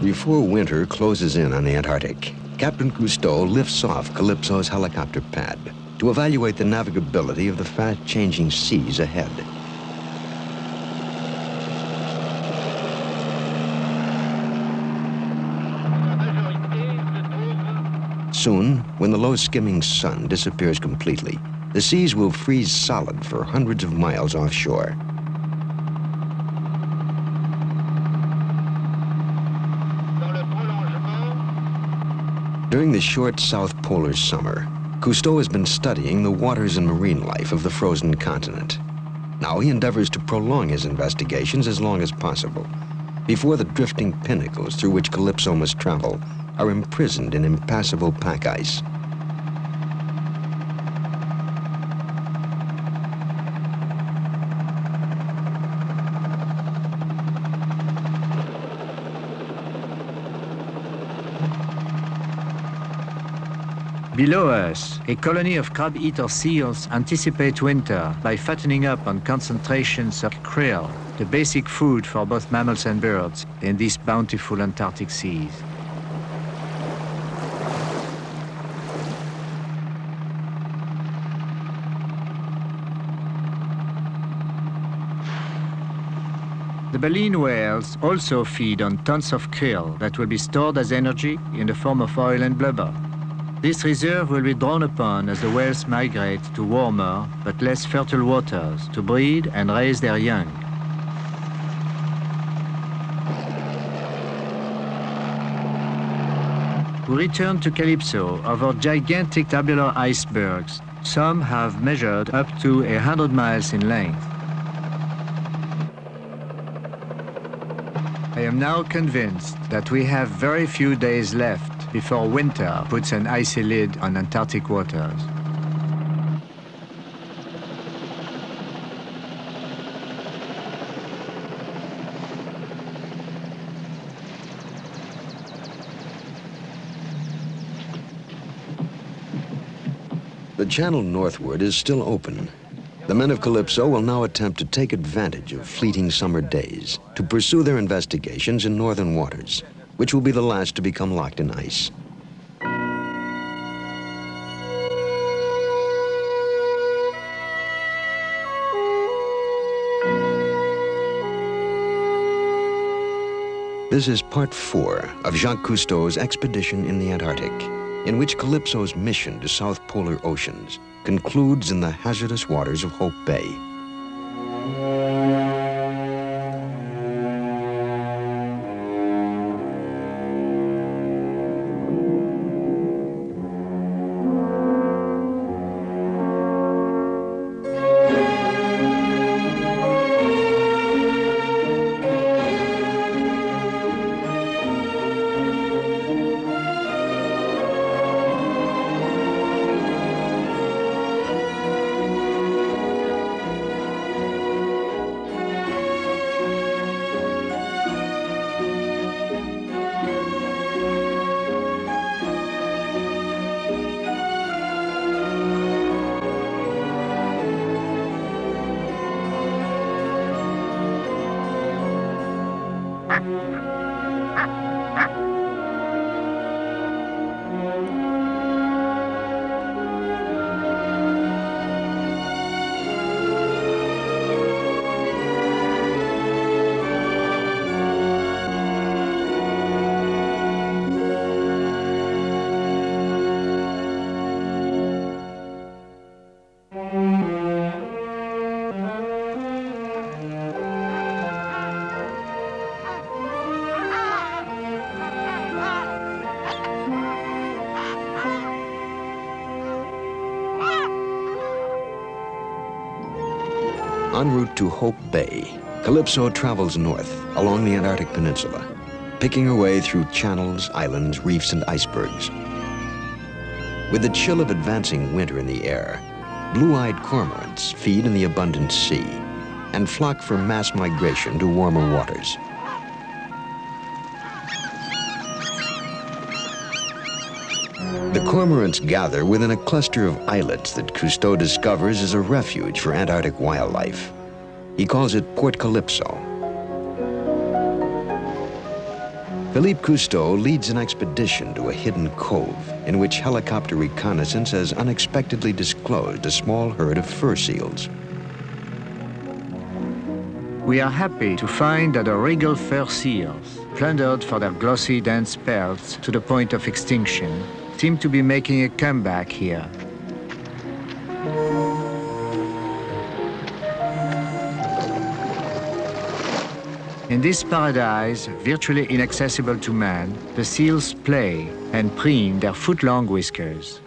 Before winter closes in on the Antarctic, Captain Cousteau lifts off Calypso's helicopter pad to evaluate the navigability of the fast-changing seas ahead. Soon, when the low-skimming sun disappears completely, the seas will freeze solid for hundreds of miles offshore. During the short South Polar summer, Cousteau has been studying the waters and marine life of the frozen continent. Now he endeavors to prolong his investigations as long as possible, before the drifting pinnacles through which Calypso must travel are imprisoned in impassable pack ice. Below us, a colony of crab-eater seals anticipate winter by fattening up on concentrations of krill, the basic food for both mammals and birds in these bountiful Antarctic seas. The baleen whales also feed on tons of krill that will be stored as energy in the form of oil and blubber. This reserve will be drawn upon as the whales migrate to warmer but less fertile waters to breed and raise their young. We return to Calypso over gigantic tabular icebergs. Some have measured up to 100 miles in length. I am now convinced that we have very few days left before winter puts an icy lid on Antarctic waters. The channel northward is still open. The men of Calypso will now attempt to take advantage of fleeting summer days to pursue their investigations in northern waters, which will be the last to become locked in ice. This is part 4 of Jacques Cousteau's expedition in the Antarctic, in which Calypso's mission to South Polar oceans concludes in the hazardous waters of Hope Bay. En route to Hope Bay, Calypso travels north along the Antarctic Peninsula, picking her way through channels, islands, reefs, and icebergs. With the chill of advancing winter in the air, blue-eyed cormorants feed in the abundant sea and flock for mass migration to warmer waters. The cormorants gather within a cluster of islets that Cousteau discovers is a refuge for Antarctic wildlife. He calls it Port Calypso. Jacques Cousteau leads an expedition to a hidden cove in which helicopter reconnaissance has unexpectedly disclosed a small herd of fur seals. We are happy to find that the regal fur seals, plundered for their glossy, dense pelts to the point of extinction, seem to be making a comeback here. In this paradise, virtually inaccessible to man, the seals play and preen their foot-long whiskers.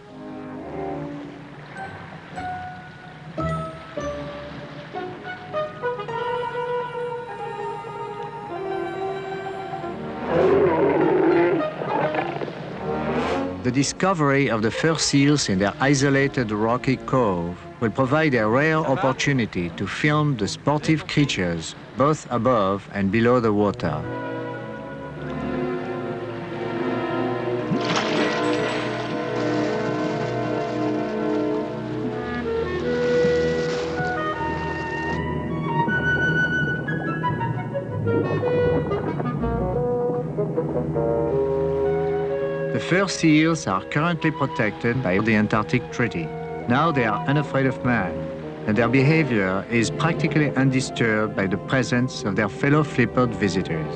The discovery of the fur seals in their isolated rocky cove will provide a rare opportunity to film the sportive creatures both above and below the water. The fur seals are currently protected by the Antarctic Treaty. Now they are unafraid of man, and their behavior is practically undisturbed by the presence of their fellow flippered visitors.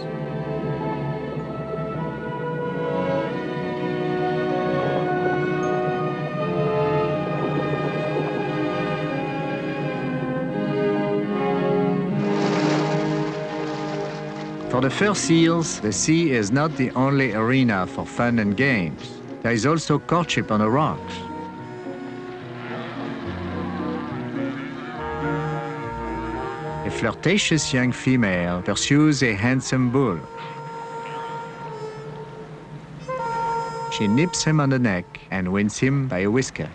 For the fur seals, the sea is not the only arena for fun and games. There is also courtship on the rocks. A flirtatious young female pursues a handsome bull. She nips him on the neck and wins him by a whisker.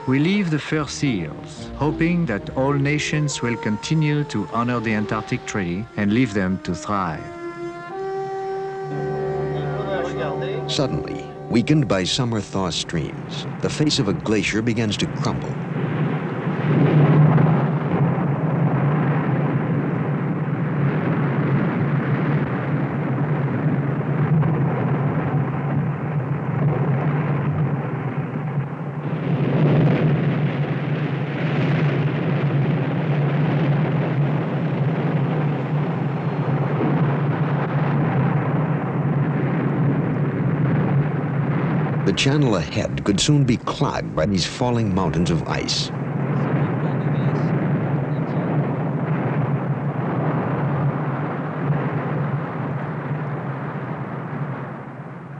We leave the fur seals, hoping that all nations will continue to honor the Antarctic Treaty and leave them to thrive. Suddenly, weakened by summer thaw streams, the face of a glacier begins to crumble. The channel ahead could soon be clogged by these falling mountains of ice.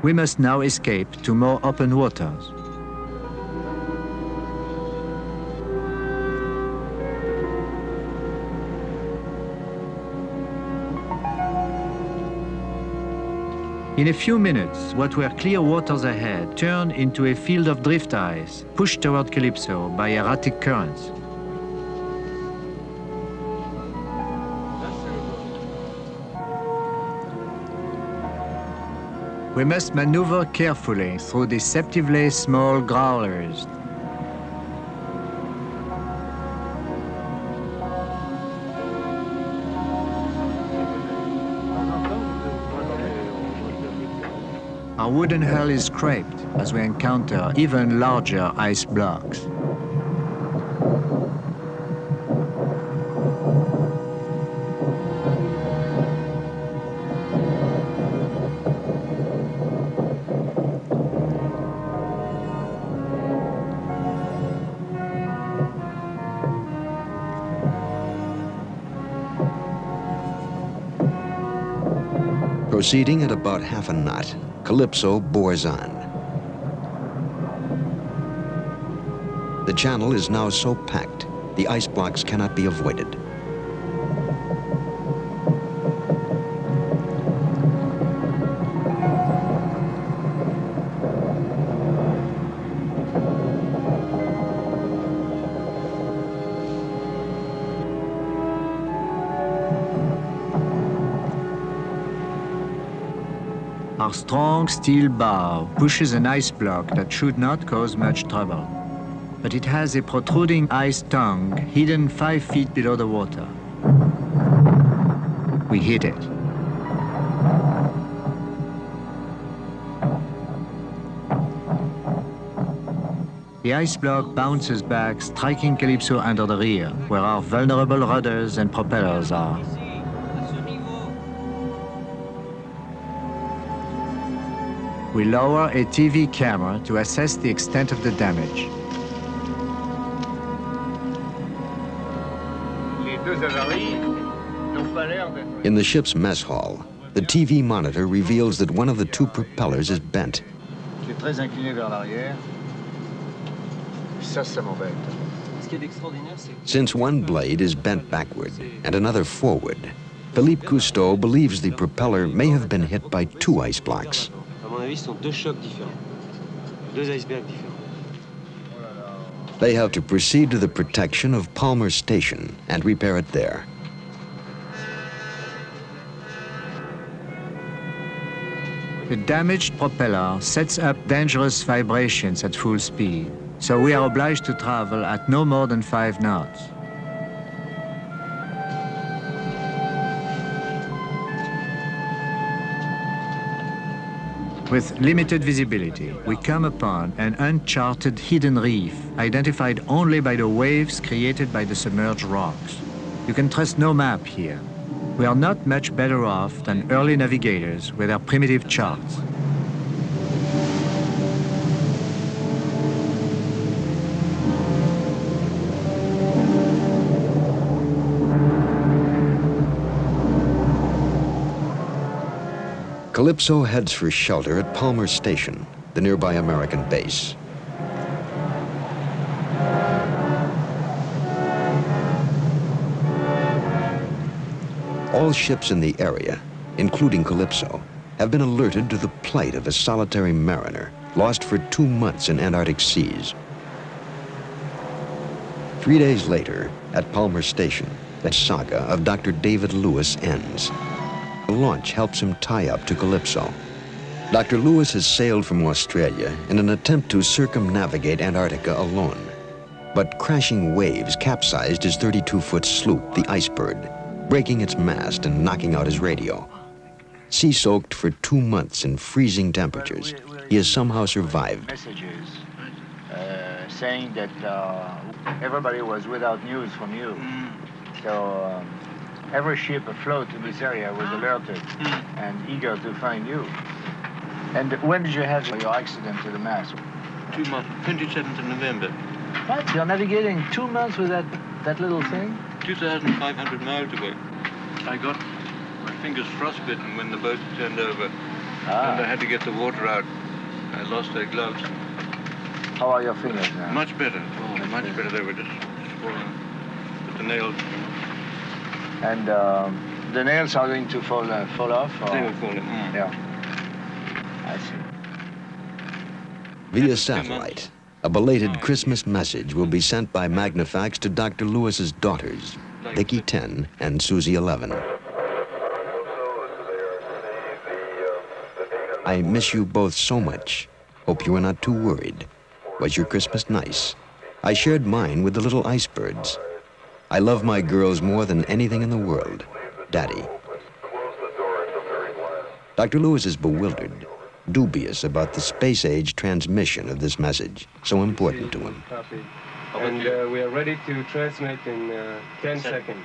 We must now escape to more open waters. In a few minutes, what were clear waters ahead turned into a field of drift ice, pushed toward Calypso by erratic currents. We must maneuver carefully through deceptively small growlers. Our wooden hull is scraped as we encounter even larger ice blocks. Proceeding at about half a knot, Calypso bores on. The channel is now so packed, the ice blocks cannot be avoided. Our strong steel bow pushes an ice block that should not cause much trouble. But it has a protruding ice tongue hidden 5 feet below the water. We hit it. The ice block bounces back, striking Calypso under the rear, where our vulnerable rudders and propellers are. We lower a TV camera to assess the extent of the damage. In the ship's mess hall, the TV monitor reveals that one of the two propellers is bent. Since one blade is bent backward and another forward, Philippe Cousteau believes the propeller may have been hit by two ice blocks. They have to proceed to the protection of Palmer Station and repair it there. The damaged propeller sets up dangerous vibrations at full speed, so we are obliged to travel at no more than 5 knots. With limited visibility, we come upon an uncharted hidden reef identified only by the waves created by the submerged rocks. You can trust no map here. We are not much better off than early navigators with their primitive charts. Calypso heads for shelter at Palmer Station, the nearby American base. All ships in the area, including Calypso, have been alerted to the plight of a solitary mariner lost for 2 months in Antarctic seas. 3 days later, at Palmer Station, the saga of Dr. David Lewis ends. A launch helps him tie up to Calypso. Dr. Lewis has sailed from Australia in an attempt to circumnavigate Antarctica alone. But crashing waves capsized his 32-foot sloop, the Icebird, breaking its mast and knocking out his radio. Sea-soaked for 2 months in freezing temperatures, he has somehow survived. Messages saying that everybody was without news from you. So every ship afloat in this area was alerted and eager to find you. And when did you have your accident to the mast? 2 months, 27th of November. What? You're navigating 2 months with that little thing? 2,500 miles away. I got my fingers frostbitten when the boat turned over. And I had to get the water out. I lost their gloves. How are your fingers now? Much better. Oh, much better. They were just swollen with the nails. And the nails are going to fall off? Or? They will fall in. Yeah. I see. Via satellite, a belated Christmas message will be sent by Magnifax to Dr. Lewis's daughters, Vicky 10 and Susie 11. I miss you both so much. Hope you are not too worried. Was your Christmas nice? I shared mine with the little Icebirds. I love my girls more than anything in the world. Daddy. Dr. Lewis is bewildered, dubious about the space-age transmission of this message, so important to him. Copy. And we are ready to transmit in 10 seconds.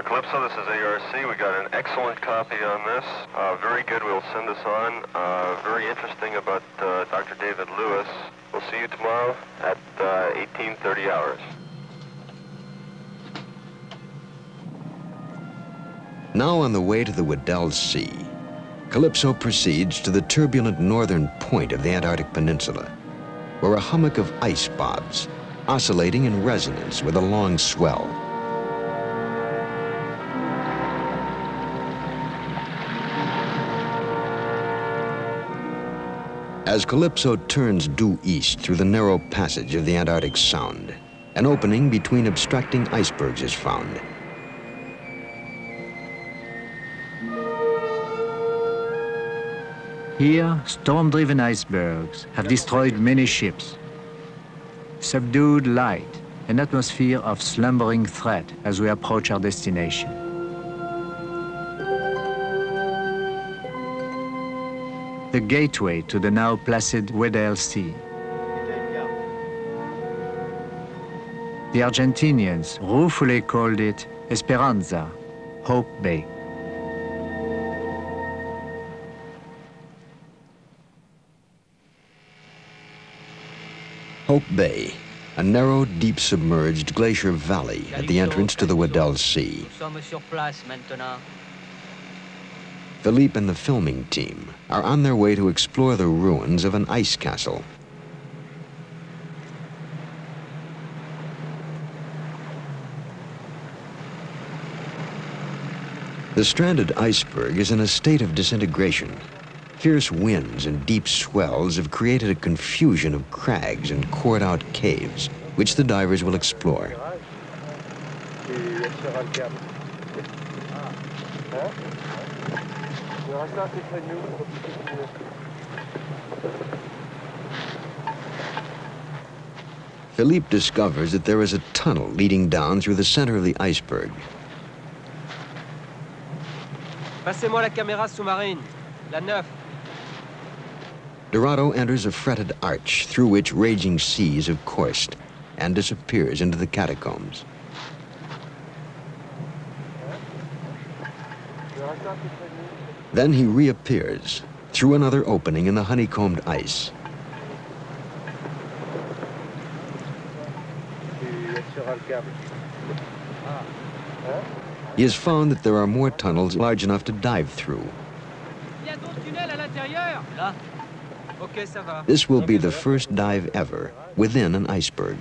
Calypso, this is ARC. We got an excellent copy on this. Very good. We'll send this on. Very interesting about Dr. David Lewis. We'll see you tomorrow at 18:30 hours. Now on the way to the Weddell Sea, Calypso proceeds to the turbulent northern point of the Antarctic Peninsula, where a hummock of ice bobs, oscillating in resonance with a long swell. As Calypso turns due east through the narrow passage of the Antarctic Sound, an opening between obstructing icebergs is found. Here, storm-driven icebergs have destroyed many ships. Subdued light an atmosphere of slumbering threat as we approach our destination. The gateway to the now placid Weddell Sea. The Argentinians ruefully called it Esperanza, Hope Bay. Hope Bay, a narrow, deep submerged glacier valley at the entrance to the Weddell Sea. Philippe and the filming team are on their way to explore the ruins of an ice castle. The stranded iceberg is in a state of disintegration. Fierce winds and deep swells have created a confusion of crags and cored-out caves, which the divers will explore. Philippe discovers that there is a tunnel leading down through the center of the iceberg. Passez-moi la caméra sous-marine, la 9. Dorado enters a fretted arch through which raging seas have coursed and disappears into the catacombs. Then he reappears through another opening in the honeycombed ice. He has found that there are more tunnels large enough to dive through. This will be the first dive ever within an iceberg.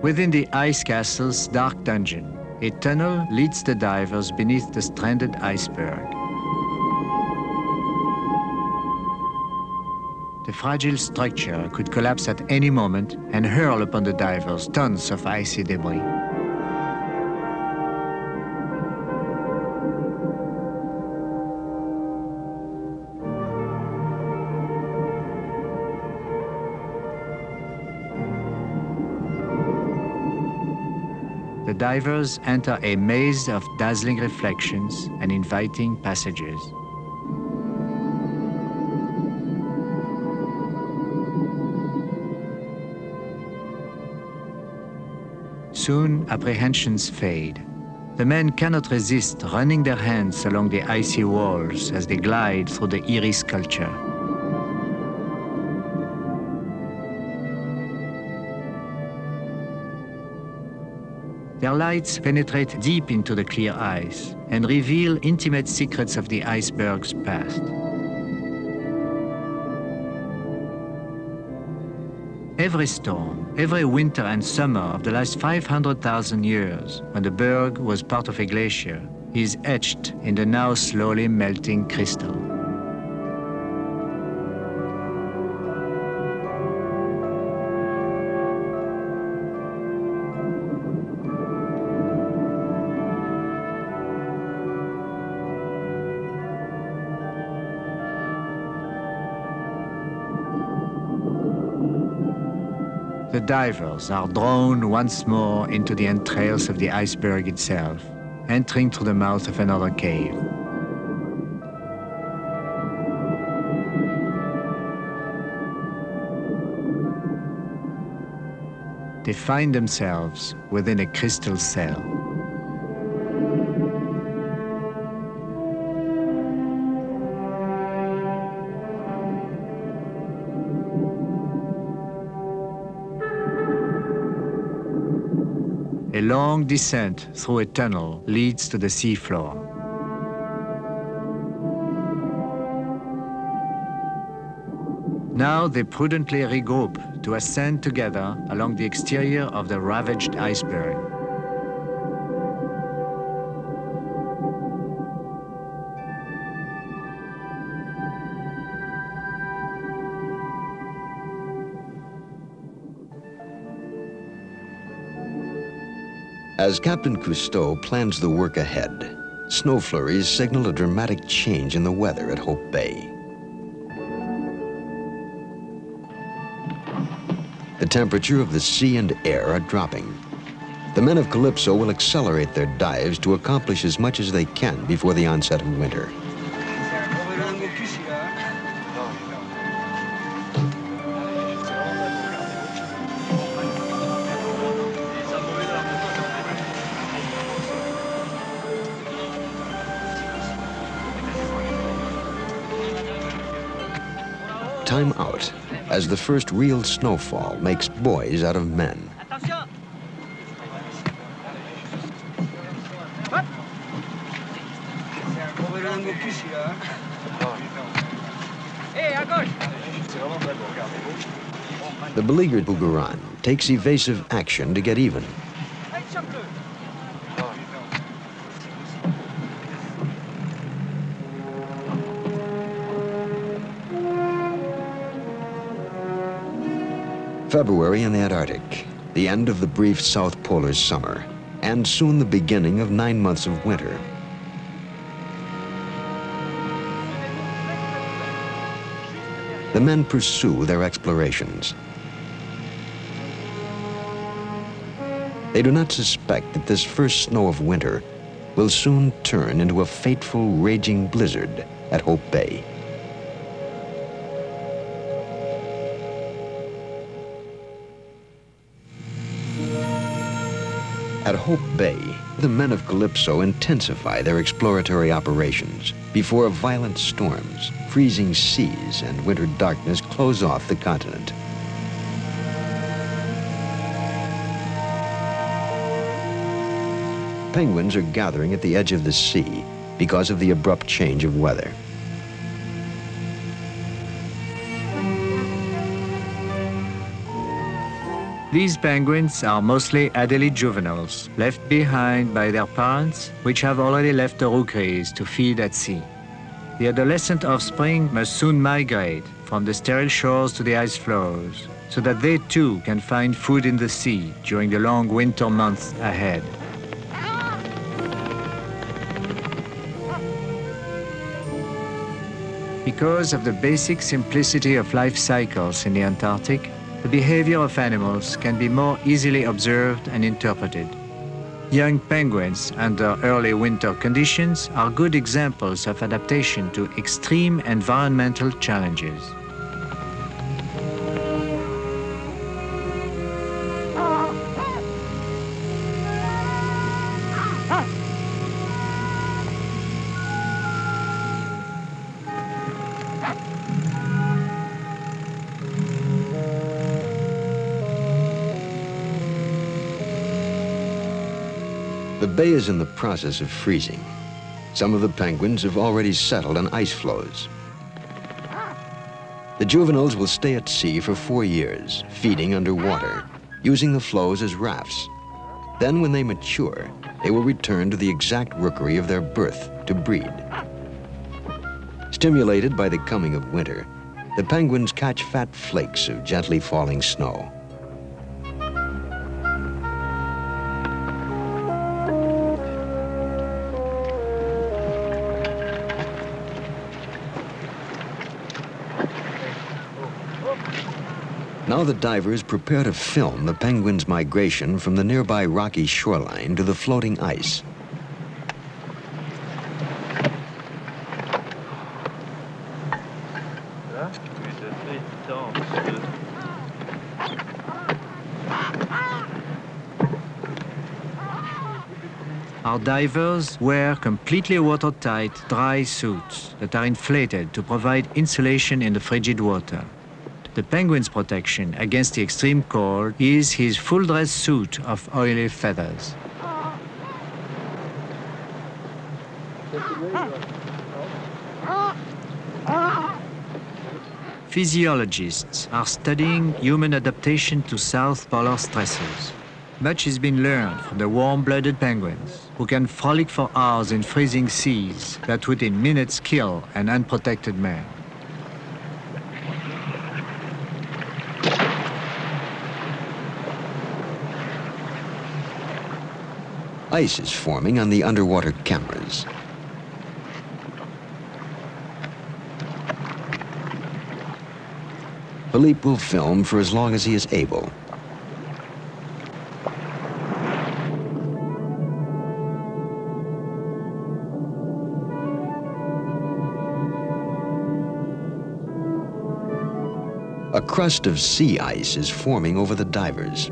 Within the ice castle's dark dungeon, a tunnel leads the divers beneath the stranded iceberg. The fragile structure could collapse at any moment and hurl upon the divers tons of icy debris. The divers enter a maze of dazzling reflections and inviting passages. Soon, apprehensions fade. The men cannot resist running their hands along the icy walls as they glide through the eerie sculpture. Their lights penetrate deep into the clear ice and reveal intimate secrets of the iceberg's past. Every storm, every winter and summer of the last 500,000 years, when the berg was part of a glacier, is etched in the now slowly melting crystal. The divers are drawn once more into the entrails of the iceberg itself, entering through the mouth of another cave. They find themselves within a crystal cell. A long descent through a tunnel leads to the seafloor. Now they prudently regroup to ascend together along the exterior of the ravaged iceberg. As Captain Cousteau plans the work ahead, snow flurries signal a dramatic change in the weather at Hope Bay. The temperature of the sea and air are dropping. The men of Calypso will accelerate their dives to accomplish as much as they can before the onset of winter. Time out as the first real snowfall makes boys out of men. The beleaguered Bougueran takes evasive action to get even. February in the Antarctic, the end of the brief South Polar summer, and soon the beginning of 9 months of winter. The men pursue their explorations. They do not suspect that this first snow of winter will soon turn into a fateful, raging blizzard at Hope Bay. At Hope Bay, the men of Calypso intensify their exploratory operations before violent storms, freezing seas, and winter darkness close off the continent. Penguins are gathering at the edge of the sea because of the abrupt change of weather. These penguins are mostly Adélie juveniles, left behind by their parents, which have already left the rookeries to feed at sea. The adolescent offspring must soon migrate from the sterile shores to the ice floes, so that they too can find food in the sea during the long winter months ahead. Because of the basic simplicity of life cycles in the Antarctic, the behavior of animals can be more easily observed and interpreted. Young penguins under early winter conditions are good examples of adaptation to extreme environmental challenges. The bay is in the process of freezing. Some of the penguins have already settled on ice floes. The juveniles will stay at sea for 4 years, feeding underwater, using the floes as rafts. Then when they mature, they will return to the exact rookery of their birth to breed. Stimulated by the coming of winter, the penguins catch fat flakes of gently falling snow. Now the divers prepare to film the penguins' migration from the nearby rocky shoreline to the floating ice. Our divers wear completely watertight, dry suits that are inflated to provide insulation in the frigid water. The penguin's protection against the extreme cold is his full-dress suit of oily feathers. Physiologists are studying human adaptation to South Polar stresses. Much has been learned from the warm-blooded penguins, who can frolic for hours in freezing seas that would in minutes kill an unprotected man. Ice is forming on the underwater cameras. Philippe will film for as long as he is able. A crust of sea ice is forming over the divers.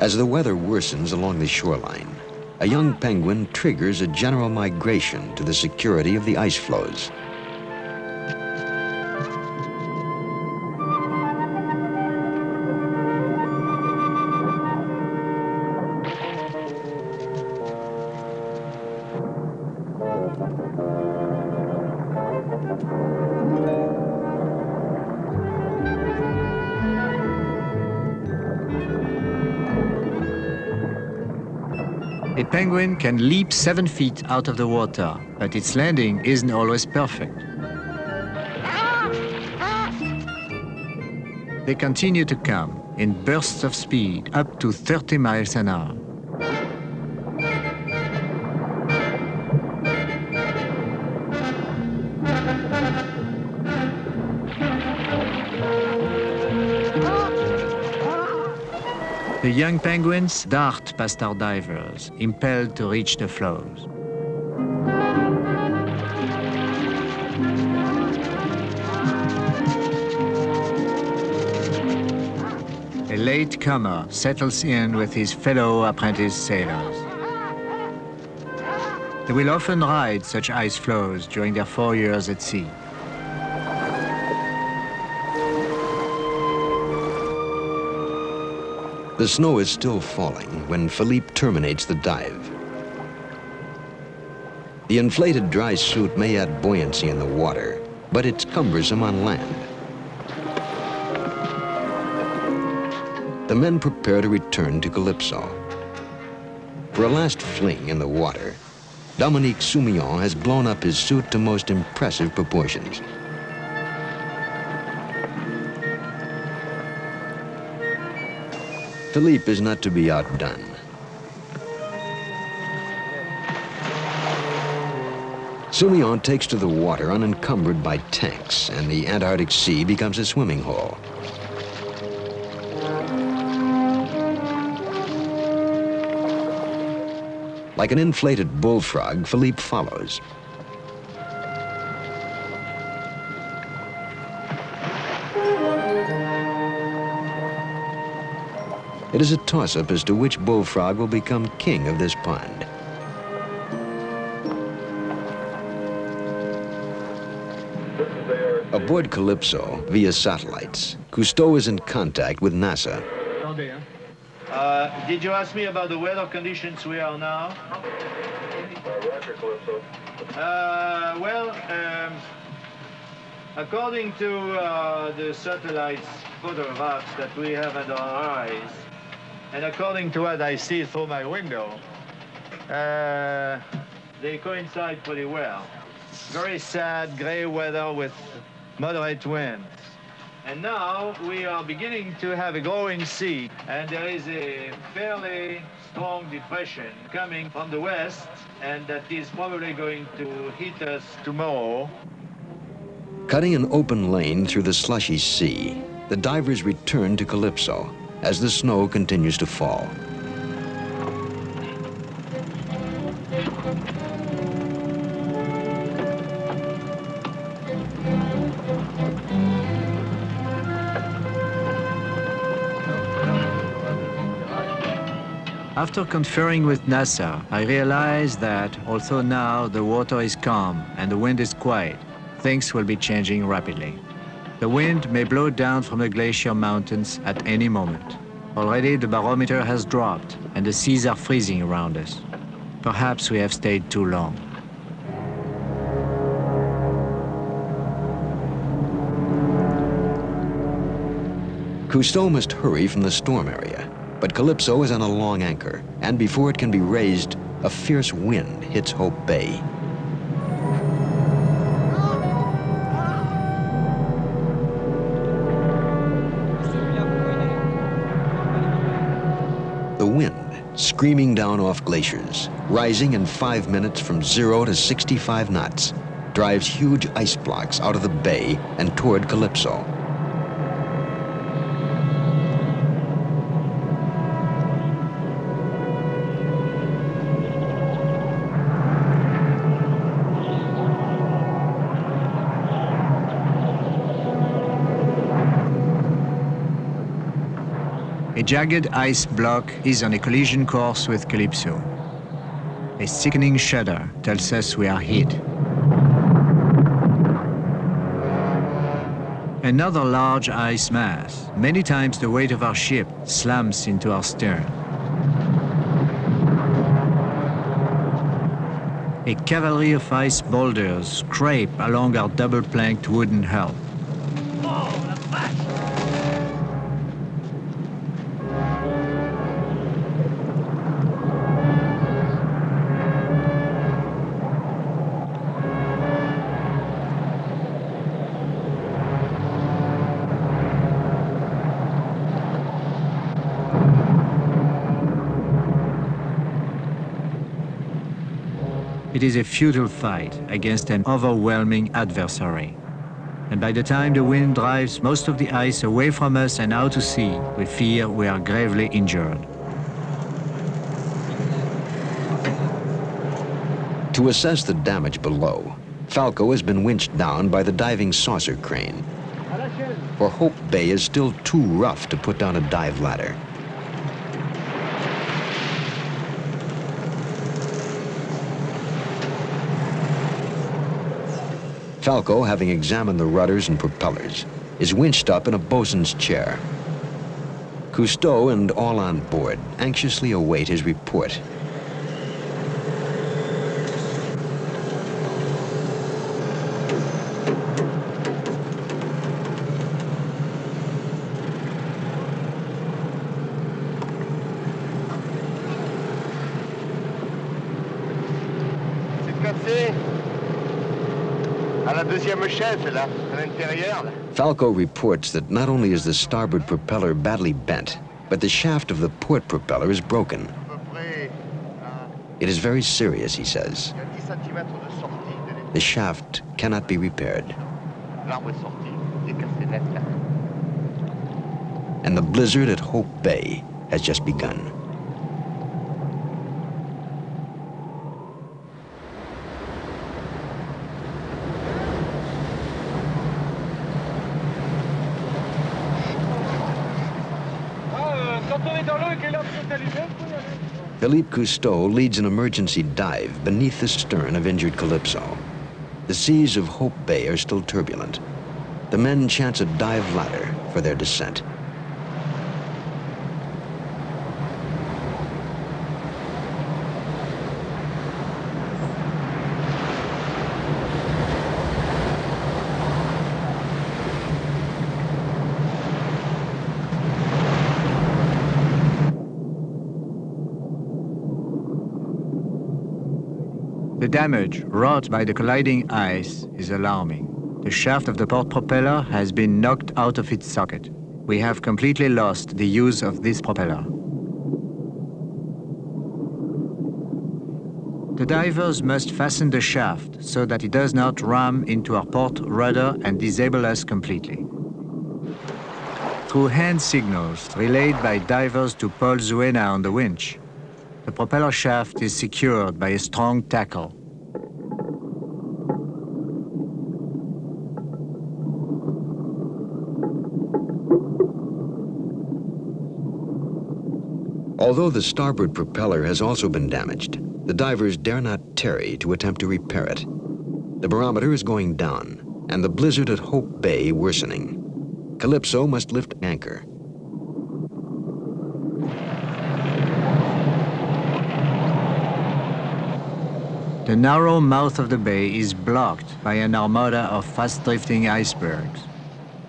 As the weather worsens along the shoreline, a young penguin triggers a general migration to the security of the ice floes. A penguin can leap 7 feet out of the water, but its landing isn't always perfect. They continue to come in bursts of speed up to 30 miles an hour. The young penguins dart past our divers, impelled to reach the floes. A late comer settles in with his fellow apprentice sailors. They will often ride such ice floes during their 4 years at sea. The snow is still falling when Philippe terminates the dive. The inflated dry suit may add buoyancy in the water, but it's cumbersome on land. The men prepare to return to Calypso. For a last fling in the water, Dominique Soumillon has blown up his suit to most impressive proportions. Philippe is not to be outdone. Soumillon takes to the water unencumbered by tanks, and the Antarctic Sea becomes a swimming hole. Like an inflated bullfrog, Philippe follows. It is a toss-up as to which bullfrog will become king of this pond. Aboard Calypso, via satellites, Cousteau is in contact with NASA. Did you ask me about the weather conditions we are now? Roger, Calypso. According to the satellites photographs that we have under our eyes, and according to what I see through my window, they coincide pretty well. Very sad gray weather with moderate winds. And now we are beginning to have a growing sea, and there is a fairly strong depression coming from the west, and that is probably going to hit us tomorrow. Cutting an open lane through the slushy sea, the divers return to Calypso as the snow continues to fall. After conferring with NASA, I realized that although now the water is calm and the wind is quiet, things will be changing rapidly. The wind may blow down from the glacier mountains at any moment. Already the barometer has dropped and the seas are freezing around us. Perhaps we have stayed too long. Cousteau must hurry from the storm area. But Calypso is on a long anchor, and before it can be raised, a fierce wind hits Hope Bay. The wind, screaming down off glaciers, rising in 5 minutes from 0 to 65 knots, drives huge ice blocks out of the bay and toward Calypso. A jagged ice block is on a collision course with Calypso. A sickening shudder tells us we are hit. Another large ice mass, many times the weight of our ship, slams into our stern. A cavalry of ice boulders scrape along our double-planked wooden hull. It is a futile fight against an overwhelming adversary. And by the time the wind drives most of the ice away from us and out to sea, we fear we are gravely injured. To assess the damage below, Falco has been winched down by the diving saucer crane. For Hope Bay is still too rough to put down a dive ladder. Falco, having examined the rudders and propellers, is winched up in a bosun's chair. Cousteau and all on board anxiously await his report. Falco reports that not only is the starboard propeller badly bent, but the shaft of the port propeller is broken. It is very serious, he says. The shaft cannot be repaired. And the blizzard at Hope Bay has just begun. Philippe Cousteau leads an emergency dive beneath the stern of injured Calypso. The seas of Hope Bay are still turbulent. The men chance a dive ladder for their descent. The damage wrought by the colliding ice is alarming. The shaft of the port propeller has been knocked out of its socket. We have completely lost the use of this propeller. The divers must fasten the shaft so that it does not ram into our port rudder and disable us completely. Through hand signals relayed by divers to Paul Zuena on the winch, the propeller shaft is secured by a strong tackle. Although the starboard propeller has also been damaged, the divers dare not tarry to attempt to repair it. The barometer is going down, and the blizzard at Hope Bay worsening. Calypso must lift anchor. The narrow mouth of the bay is blocked by an armada of fast-drifting icebergs.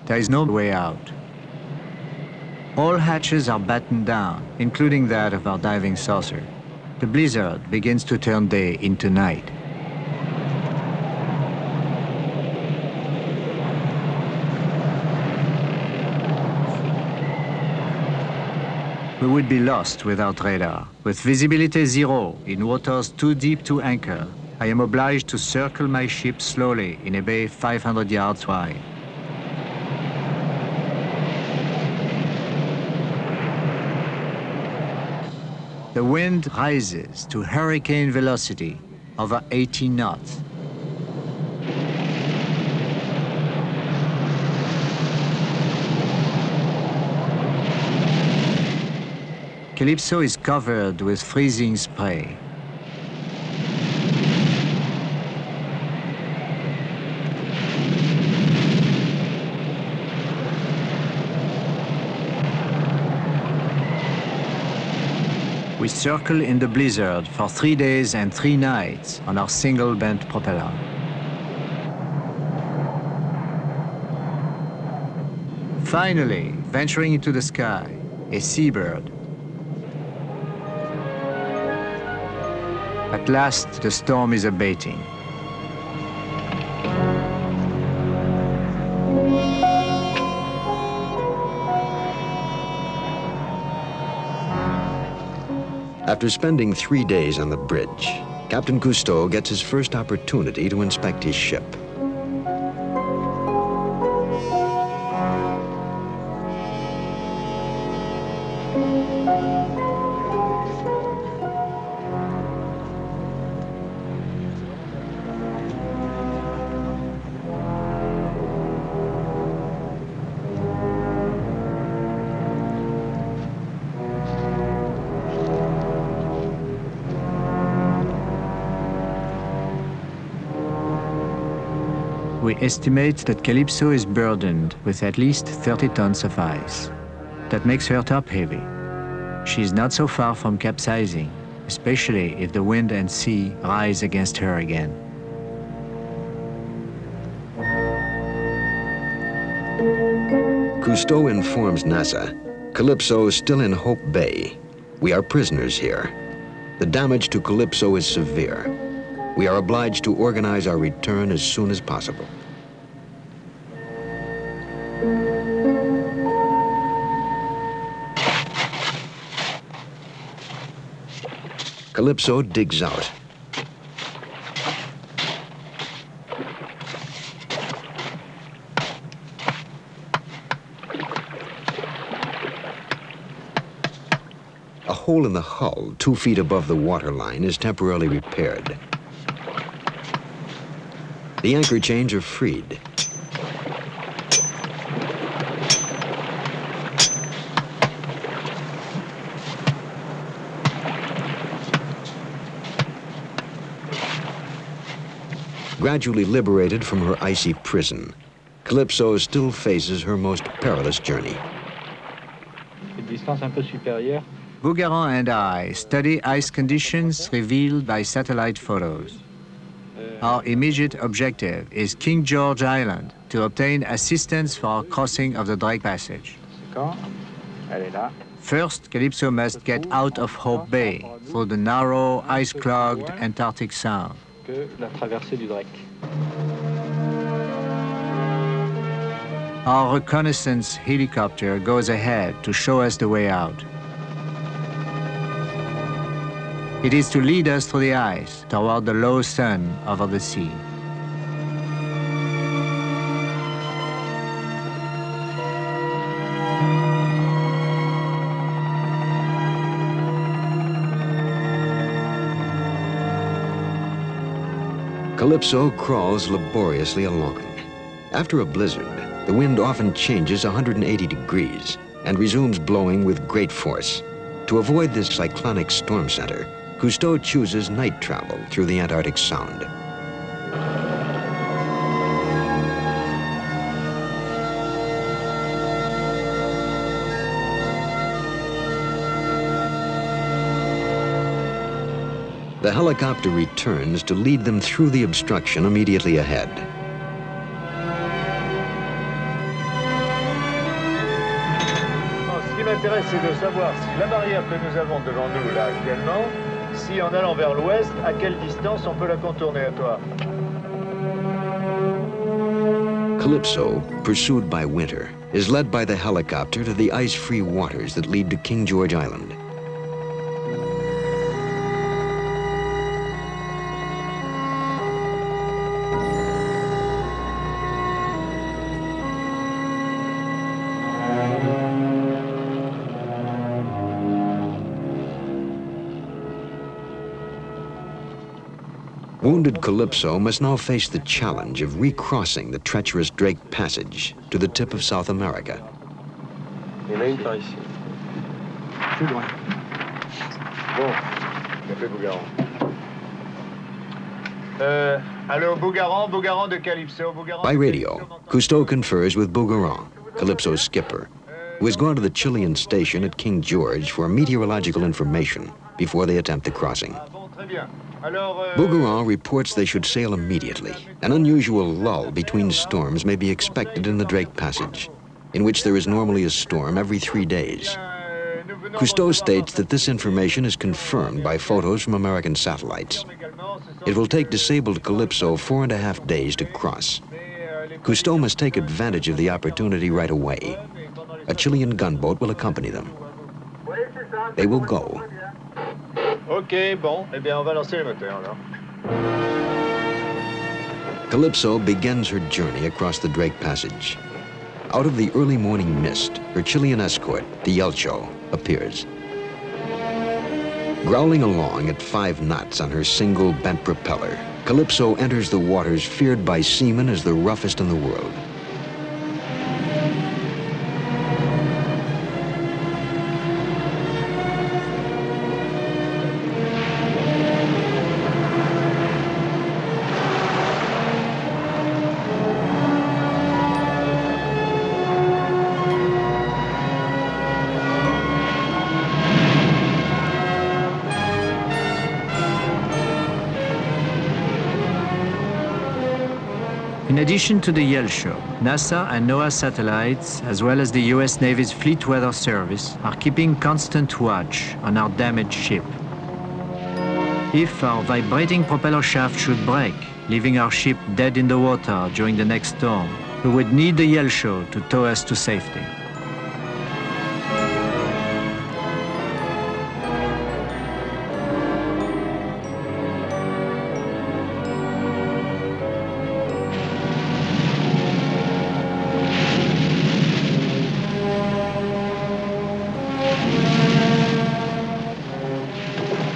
There is no way out. All hatches are battened down, including that of our diving saucer. The blizzard begins to turn day into night. We would be lost without radar. With visibility zero in waters too deep to anchor, I am obliged to circle my ship slowly in a bay 500 yards wide. The wind rises to hurricane velocity, over 80 knots. Calypso is covered with freezing spray. We circle in the blizzard for 3 days and 3 nights on our single bent propeller. Finally, venturing into the sky, a seabird. At last, the storm is abating. After spending 3 days on the bridge, Captain Cousteau gets his first opportunity to inspect his ship. We estimate that Calypso is burdened with at least 30 tons of ice. That makes her top heavy. She is not so far from capsizing, especially if the wind and sea rise against her again. Cousteau informs NASA, Calypso is still in Hope Bay. We are prisoners here. The damage to Calypso is severe. We are obliged to organize our return as soon as possible. Calypso digs out. A hole in the hull 2 feet above the waterline is temporarily repaired. The anchor chains are freed. Gradually liberated from her icy prison, Calypso still faces her most perilous journey. Bouguerin and I study ice conditions revealed by satellite photos. Our immediate objective is King George Island to obtain assistance for our crossing of the Drake Passage. First, Calypso must get out of Hope Bay through the narrow, ice-clogged Antarctic Sound. Our reconnaissance helicopter goes ahead to show us the way out. It is to lead us through the ice toward the low sun over the sea. Calypso crawls laboriously along. After a blizzard, the wind often changes 180 degrees and resumes blowing with great force. To avoid this cyclonic storm center, Cousteau chooses night travel through the Antarctic Sound. The helicopter returns to lead them through the obstruction immediately ahead. intéresse, c'est de savoir si la barrière que nous avons devant nous, là, actuellement, si en allant vers l'ouest, à quelle distance on peut la contourner, à toi? Calypso, pursued by winter, is led by the helicopter to the ice-free waters that lead to King George Island. Wounded Calypso must now face the challenge of recrossing the treacherous Drake Passage to the tip of South America. Il y en a une par ici. Plus loin. Bon, café Bougaran. Allô, Bougaran de Calypso. Bougaran By radio, Cousteau confers with Bougaran, Calypso's skipper, who has gone to the Chilean station at King George for meteorological information before they attempt the crossing. Bougaran reports they should sail immediately. An unusual lull between storms may be expected in the Drake Passage, in which there is normally a storm every 3 days. Cousteau states that this information is confirmed by photos from American satellites. It will take disabled Calypso 4.5 days to cross. Cousteau must take advantage of the opportunity right away. A Chilean gunboat will accompany them. They will go. Ok, bon, eh bien on va lancer le moteur alors. Calypso begins her journey across the Drake Passage. Out of the early morning mist, her Chilean escort, the Yelcho, appears. Growling along at 5 knots on her single bent propeller, Calypso enters the waters feared by seamen as the roughest in the world. In addition to the Yelcho, NASA and NOAA satellites, as well as the US Navy's Fleet Weather Service, are keeping constant watch on our damaged ship. If our vibrating propeller shaft should break, leaving our ship dead in the water during the next storm, we would need the Yelcho to tow us to safety.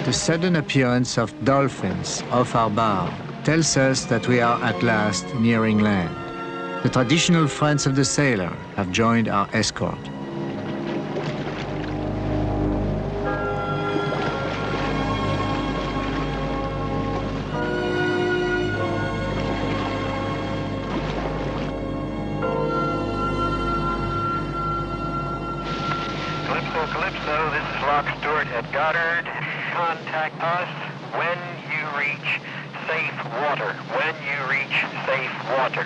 The sudden appearance of dolphins off our bow tells us that we are at last nearing land. The traditional friends of the sailor have joined our escort. Calypso, this is Lock Stewart at Goddard. Contact us when you reach safe water. When you reach safe water.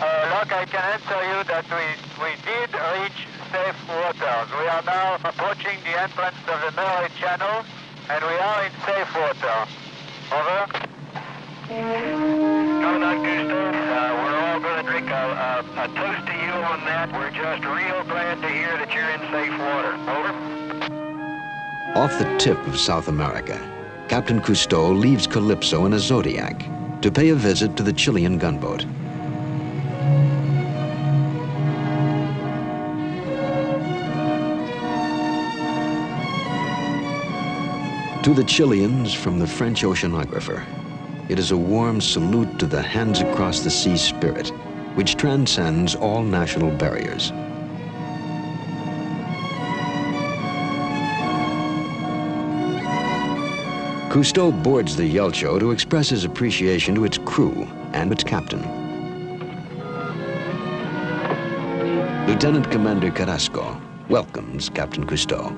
Look, I can answer you that we did reach safe waters. We are now approaching the entrance of the Murray Channel, and we are in safe water. Over. Commandant Cousteau, we're all going to drink a toast to you on that. We're just real glad to hear that you're in safe water. Over. Off the tip of South America, Captain Cousteau leaves Calypso in a Zodiac to pay a visit to the Chilean gunboat. To the Chileans from the French oceanographer, it is a warm salute to the hands across the sea spirit, which transcends all national barriers. Cousteau boards the Yelcho to express his appreciation to its crew and its captain. Lieutenant Commander Carrasco welcomes Captain Cousteau.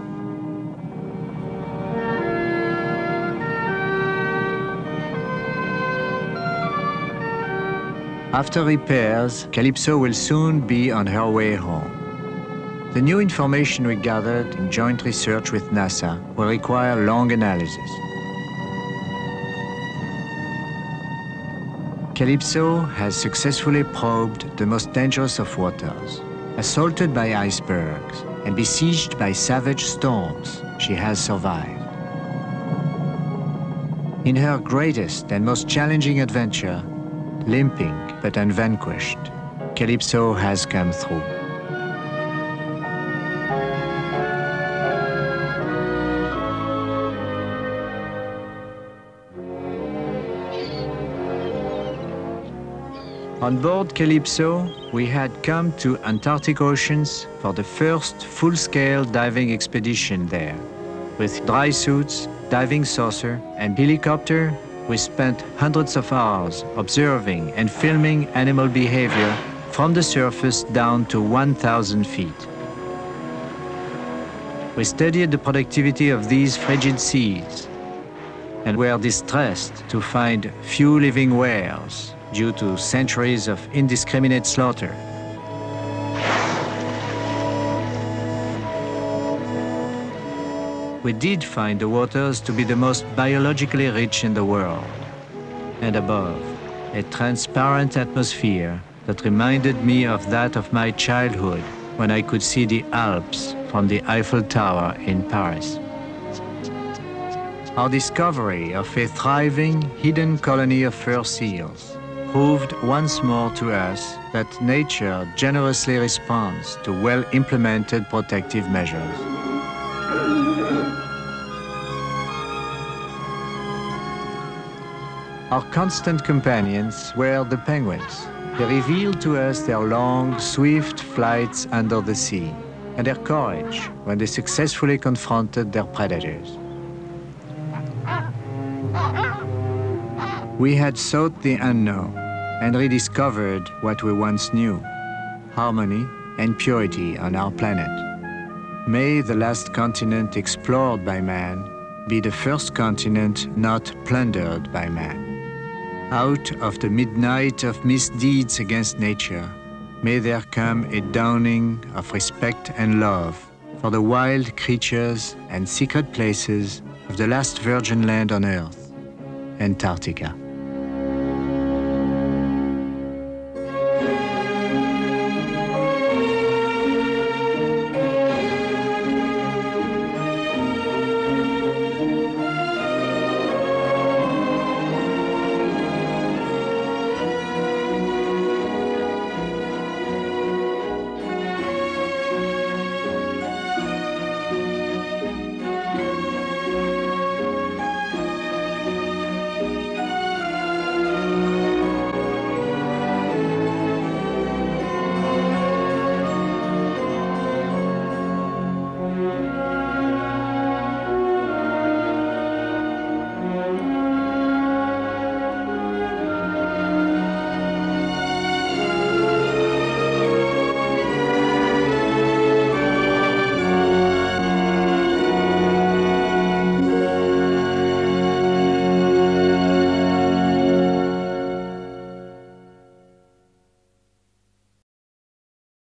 After repairs, Calypso will soon be on her way home. The new information we gathered in joint research with NASA will require long analysis. Calypso has successfully probed the most dangerous of waters. Assaulted by icebergs and besieged by savage storms, she has survived. In her greatest and most challenging adventure, limping but unvanquished, Calypso has come through. On board Calypso, we had come to Antarctic oceans for the first full-scale diving expedition there. With dry suits, diving saucer, and helicopter, we spent hundreds of hours observing and filming animal behavior from the surface down to 1,000 feet. We studied the productivity of these frigid seas and were distressed to find few living whales due to centuries of indiscriminate slaughter. We did find the waters to be the most biologically rich in the world, and above, a transparent atmosphere that reminded me of that of my childhood when I could see the Alps from the Eiffel Tower in Paris. Our discovery of a thriving, hidden colony of fur seals proved once more to us that nature generously responds to well-implemented protective measures. Our constant companions were the penguins. They revealed to us their long, swift flights under the sea and their courage when they successfully confronted their predators. We had sought the unknown and rediscovered what we once knew: harmony and purity on our planet. May the last continent explored by man be the first continent not plundered by man. Out of the midnight of misdeeds against nature, may there come a dawning of respect and love for the wild creatures and secret places of the last virgin land on Earth, Antarctica.